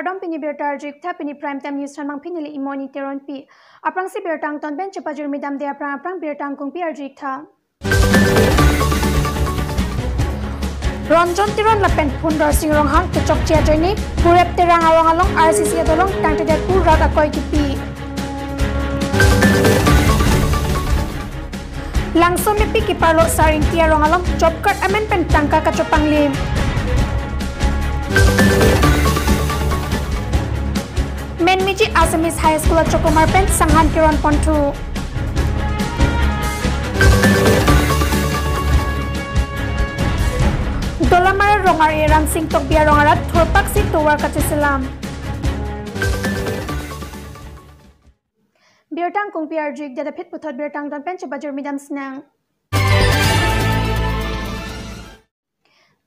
Kardom pini bertar jikta pini prime time news chanmang pinili imoni teron pi. Aprang si bertang ton ben cepajur midam de aprang bertang kung pi jikta. Ronjon tiron lapen pundor singrong hang kecok cia joini purep terang along along RCC adolong tangte det purat akoy kipi. Langsung mepi kiparlo saring tia rong along job card amen pen tangka kacopang lim. Men Miji Assamese High School at Chokomar Pen Sanghan Kiron Pontu. Dolamar Rongar Irang Sing Tokbia Rongarat Thorpak Si Towar Kachisilam. Birtang Kung PR Jig Dada Pit Putot Birtang Don Pen Chabajur Midam Snang.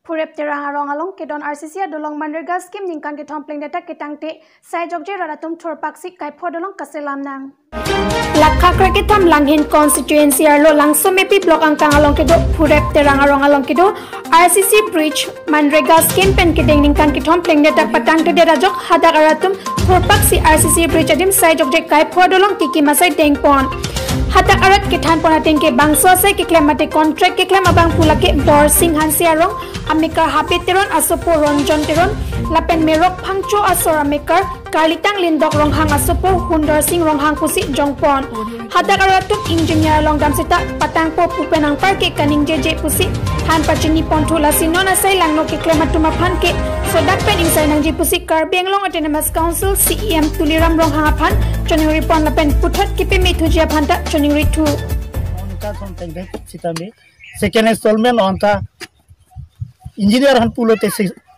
Purep terang arong along kedon RCC dolong manderga skim ningkan ke thompling data ketangte sai jogje raratum thorpaksi kai phodolong kaselam nang lakha krake tham langhin constituency arlo langso mepi block angkang along kedo purep terang arong along kedo RCC bridge manderga skim pen kedeng ningkan ke thompling data patang te dera jok hadak aratum thorpaksi RCC bridge adim sai jogje kai phodolong kiki masai dengpon hatak arat ke than pona tengke bangso se ke klemate contract ke klem abang pulake bor sing hansi arong amikar hapiteron asopo ronjon teron lapen merok phangcho asor amikar kalitang lindok ronghang asopo hundor sing ronghang pusi jongpon hatak aratuk engineer long damsita patangpo pupenang parke kaning jeje pusi han pachini ponthula sinona sai langno ke klematuma phanke sodak pen insai nangji pusi Karbi Anglong Autonomous Council CEM tuliram ronghang aphan choningri pon lapen puthat kipe mithujia phanta choningri thu onta thon tengde sitami second installment onta engineer han pulote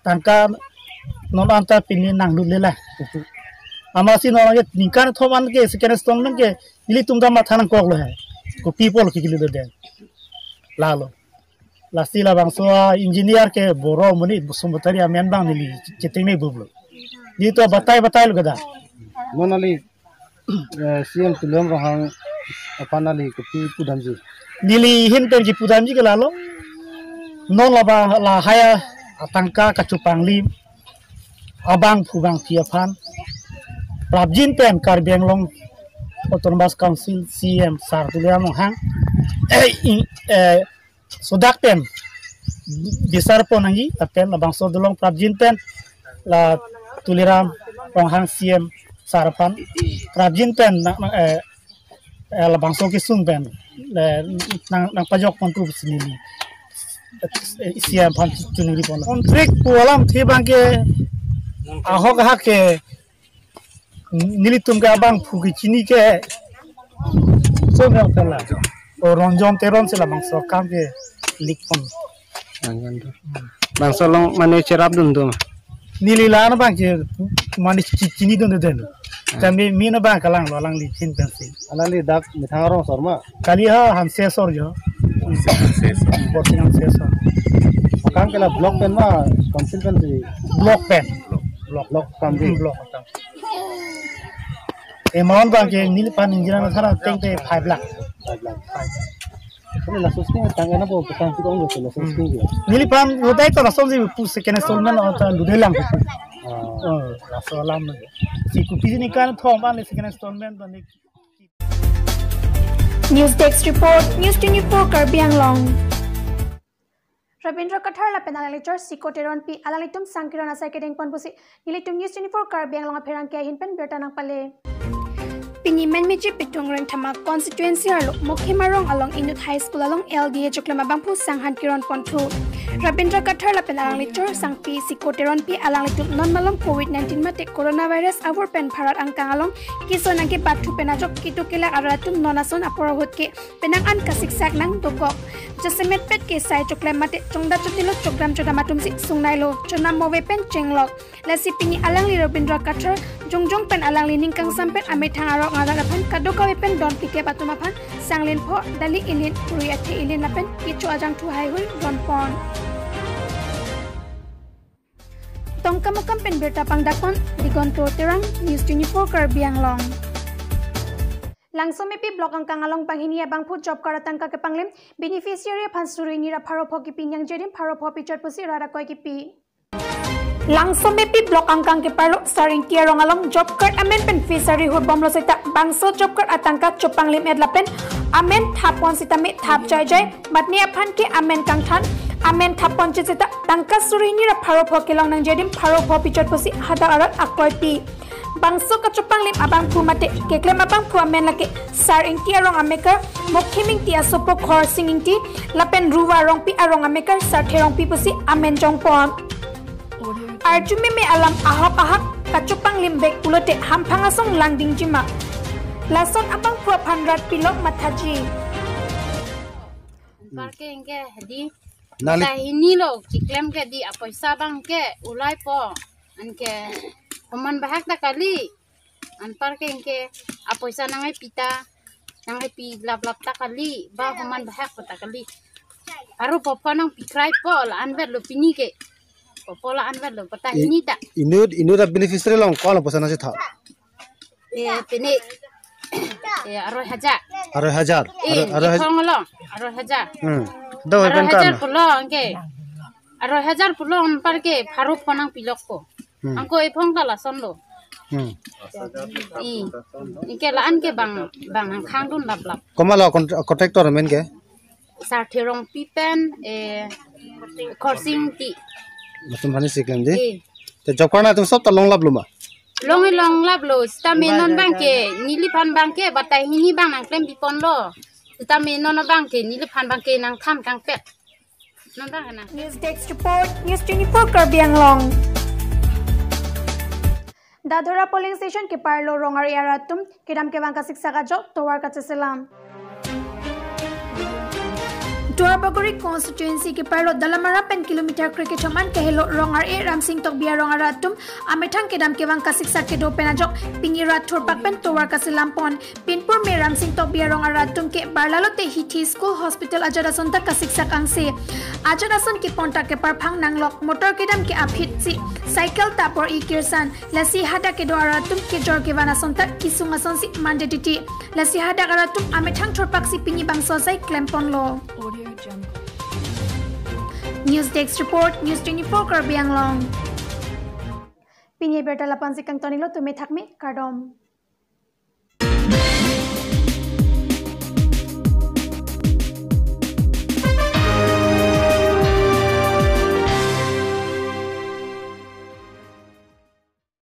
tangka non anta pini nang dulela amasi no ge nikan thoman ke second installment ke ili tumda mathan ko lo hai ko people ki gili de lalo lasila bangso engineer ke boro muni sumbatari amen bang nili chiting nei bublo ni to batai lo gada nonali CM tulam rohang apanali ko pudamji nili hin pen ki pudamji ke lalo non la haya atangka kacupang lim abang phubang piafan prabjin pen Karbi Anglong Autonomous Council CM sar tuliam hang sodak pen besar ponangi apen abang sodolong prabjin pen la tuliram hang CM sarapan prabjin pen la bangso kisung pen nang pajok pontu sini siam pan chunuri pon kontrak pualam thi bangke ahok hake nilitum ke abang phugi chini ke sogram tela o ronjon teron sila bangso kam ke likpon bangso long mane cerap dun do nililan bangke mani chini dun den kami mina bang kalang lo lang li chin pensi anali dak mithangaro sarma kali ha han se sor jo काम केला block pen मा consultancy block pen block काम they block काम अमाउंट बाके नील पान इंजिन ना थारा टेंटे 5 लाख तो लासोस के तांगे ना बो काम की ओंगे तो लासोस के नील पान होताई तो लासोस जी पुस सेकंड इंस्टॉलमेंट और लुदे लाम लासो लाम सी कुपी नि कान थो मा ले सेकंड इंस्टॉलमेंट बने News Desk Report News 24 Karbi Anglong Rabindra Kathar la penal lecture sikoteron pi alalitum sangkiron asai kedeng pon pusi nilitum News 24 Karbi Anglong pherang ke hin pen bertanang pale Pini men meji pitung ren thama constituency arlo mokhimarong along Inut High School along LDA choklama bangpu sanghan kiron pontu Rabindra Kathar la penal lecture sangpi sikoteron pi alalitum non malong COVID-19 mate coronavirus avor pen pharat angkang along kison angke bathu penajok kitukila aratum nonason aporahut ke penang an kasik sak nang dokok Jasemet pet ke sai choklam mate chongda chotilo chokram chodamatum si sungnailo chonam mowe pen chenglok lasi pini alang li Rabindra Kathar jongjong pen alang li ningkang sampen ame thangaro ngarapan kadoka pen don pike patuma phan sanglin pho dali ilin puri athe ilin lapen kichu ajang thu hai hui don pon tongkamukam pen berta pangdakon digonto terang News 24 Karbi Anglong Langsung mepi blok angkang along panghini abang put job karatan ka kepanglim beneficiary phansuri nira pharo phoki pinyang jerim pharo pho pichar pusi rara koi kipi Langsung mepi blok angkang ke parlo saring kia rong along job card amendment fishery hur bomlo sita bangso job card atangka cupang lim edlapen amen thapon sita me thap jai jai matni aphan ke amen kang than amen thapon sita tangka surini ra pharo phokelong nang jedim pharo pho pichot posi hada arat akoy pi bangso ka cupang lim abang phu mate keklem abang phu amen lake saring kia rong amekar mokhiming ti asopo khor singing ti lapen ruwa rong pi arong amekar sar therong pi posi amen jongpon Arjumi me alam ahap kacupang limbek ulote hampangasong langding jima. Lason abang pua panrat pilok mataji. Parke engke di ini lo ciklem ke di apa sabang ke ulai po anke oman bahak ta kali an parke engke apa isa nangai pita nangai pi lap ta kali ba oman bahak ta kali aru popo nang pikrai po la anwer lo pini ke pola anwar lo pata ini tak inu da beneficiary long kala pasana se tha pini aroy hajar do ben kan pulo angke aroy hajar pulo par ke pharu phonang pilok ko angko e phong kala son lo ingke la an ke bang khang dun lap komala contractor men ke sa therong pipen korsing ti तुम भाने सीख लेंगे तो जब करना तुम सब तलong lap luma long lap lo stamenon bangke nili pan bangke batai hini bang nang klem bipon lo stamenon bangke nili pan bangke nang tham kang pet non bang na News Desk Report News 24 Karbi Anglong Dadhora polling station ke parlo rongar yaratum kedam ke bangka siksa gajo towar ka selam Duarbagori constituency ke parlo dalamara pen kilometer cricket chaman ke helo rongar e ramsing tok bia rongar atum amethang kedam ke wangka siksa ke do penajok pingira thurpak pen towar ka selampon pinpur me ramsing tok bia rongar atum ke barlalote hithi school hospital ajadason ta ka siksa kangse ajadason ke ponta ke parphang nanglok motor kedam ke aphit si cycle tapor e kirsan lasi hada ke do aratum ke jor ke vanason ta kisunga son si mandate lasi hada aratum amethang thurpak si pingi bangso sai klempon lo News Desk Report News 24 Karbi Anglong Pinye berta lapan sikang tonilo tume thakme kardom